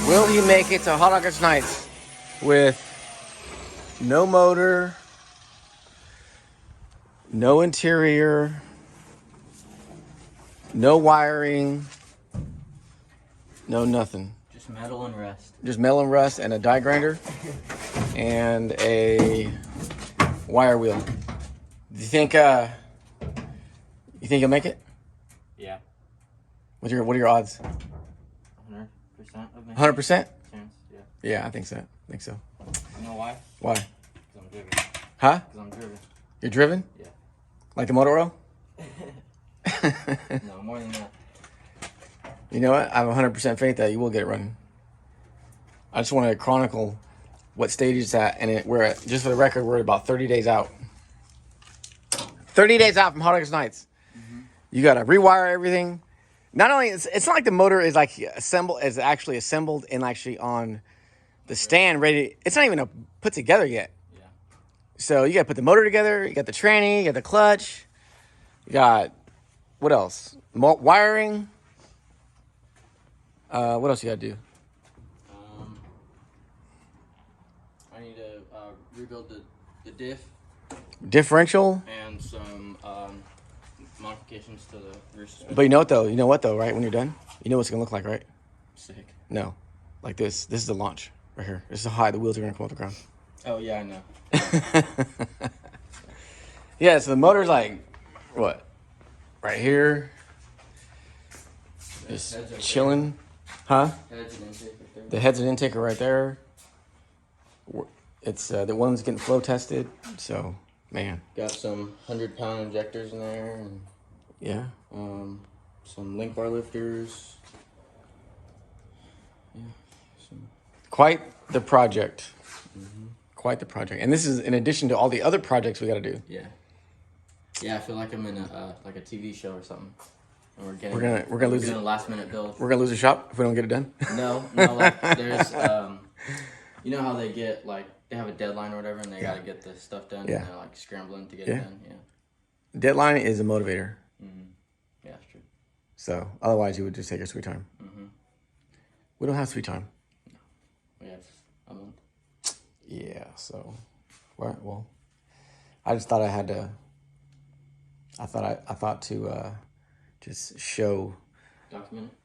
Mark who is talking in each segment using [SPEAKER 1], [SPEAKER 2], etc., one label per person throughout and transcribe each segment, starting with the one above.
[SPEAKER 1] Will he make it to Hot August Nights with no motor, no interior, no wiring, no nothing?
[SPEAKER 2] Just metal and rust.
[SPEAKER 1] Just metal and rust and a die grinder and a wire wheel. Do you think you'll make it?
[SPEAKER 2] Yeah.
[SPEAKER 1] What are your odds?
[SPEAKER 2] 100% of me.
[SPEAKER 1] 100%?
[SPEAKER 2] Chance, yeah.
[SPEAKER 1] Yeah, I think so.
[SPEAKER 2] You know why?
[SPEAKER 1] Why?
[SPEAKER 2] Because I'm driven.
[SPEAKER 1] Huh?
[SPEAKER 2] Because I'm driven.
[SPEAKER 1] You're driven?
[SPEAKER 2] Yeah.
[SPEAKER 1] Like the motor oil?
[SPEAKER 2] No, more than that.
[SPEAKER 1] You know what? I have 100% faith that you will get it running. I just want to chronicle what stage it's at, and we're at, just for the record, we're at about 30 days out. 30 days out from Hot August Nights. Mm-hmm. You got to rewire everything. Not only it's not like the motor is like actually assembled and actually on the stand ready. It's not even put together yet.
[SPEAKER 2] Yeah.
[SPEAKER 1] So you got to put the motor together. You got the tranny. You got the clutch. You got what else? Wiring. What else you got to do?
[SPEAKER 2] I need to rebuild the diff.
[SPEAKER 1] Differential.
[SPEAKER 2] And some modifications to the rear suspension.
[SPEAKER 1] But you know what though? Right? When you're done, you know what it's gonna look like, right?
[SPEAKER 2] Sick.
[SPEAKER 1] No, like this. This is the launch right here. This is how high the wheels are gonna come off the ground.
[SPEAKER 2] Oh yeah, I know.
[SPEAKER 1] Yeah. So the motor's like what? Right here. Just chilling, huh?
[SPEAKER 2] Heads and intake right there.
[SPEAKER 1] The heads and intake are right there. It's the one's getting flow tested. So man,
[SPEAKER 2] Got some 100-pound injectors in there, and
[SPEAKER 1] yeah.
[SPEAKER 2] some link bar lifters. Yeah.
[SPEAKER 1] Quite the project. Mm-hmm. Quite the project, and this is in addition to all the other projects we got to do.
[SPEAKER 2] Yeah. Yeah, I feel like I'm in a like a TV show or something. And
[SPEAKER 1] We're gonna lose
[SPEAKER 2] a last minute build.
[SPEAKER 1] We're gonna lose a shop if we don't get it done.
[SPEAKER 2] No, like there's you know how they get like they have a deadline or whatever, and they got to get the stuff done,
[SPEAKER 1] Yeah.
[SPEAKER 2] and they're like scrambling to get it done. Yeah.
[SPEAKER 1] Deadline is a motivator.
[SPEAKER 2] Mm-hmm. Yeah, that's true.
[SPEAKER 1] So otherwise, you would just take your sweet time.
[SPEAKER 2] Mm-hmm.
[SPEAKER 1] We don't have sweet time.
[SPEAKER 2] No. We have a month.
[SPEAKER 1] Yeah. So, well, I just thought I had to. I thought to just show
[SPEAKER 2] Document it.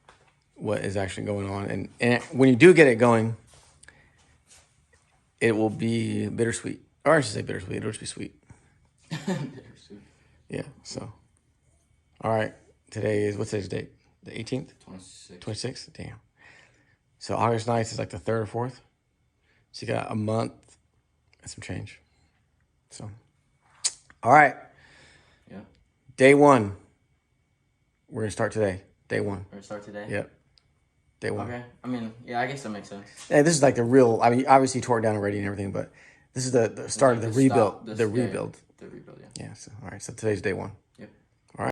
[SPEAKER 1] what is actually going on, and when you do get it going, it will be bittersweet. Or I should say bittersweet. It'll just be sweet.
[SPEAKER 2] Bittersweet.
[SPEAKER 1] Yeah. So, all right. What's today's date? The 18th. 26th. Damn. So August 9th is like the 3rd or 4th. So you got a month and some change. So, all right.
[SPEAKER 2] Yeah.
[SPEAKER 1] Day 1. We're gonna start today. Day 1.
[SPEAKER 2] We're gonna start today.
[SPEAKER 1] Yep. Day 1.
[SPEAKER 2] Okay. I mean, yeah, I guess that makes sense.
[SPEAKER 1] Hey, this is like the real. I mean, obviously tore it down already and everything, but this is the start of the rebuild. The rebuild.
[SPEAKER 2] The rebuild. Yeah.
[SPEAKER 1] Yeah. So all right. So today's day 1.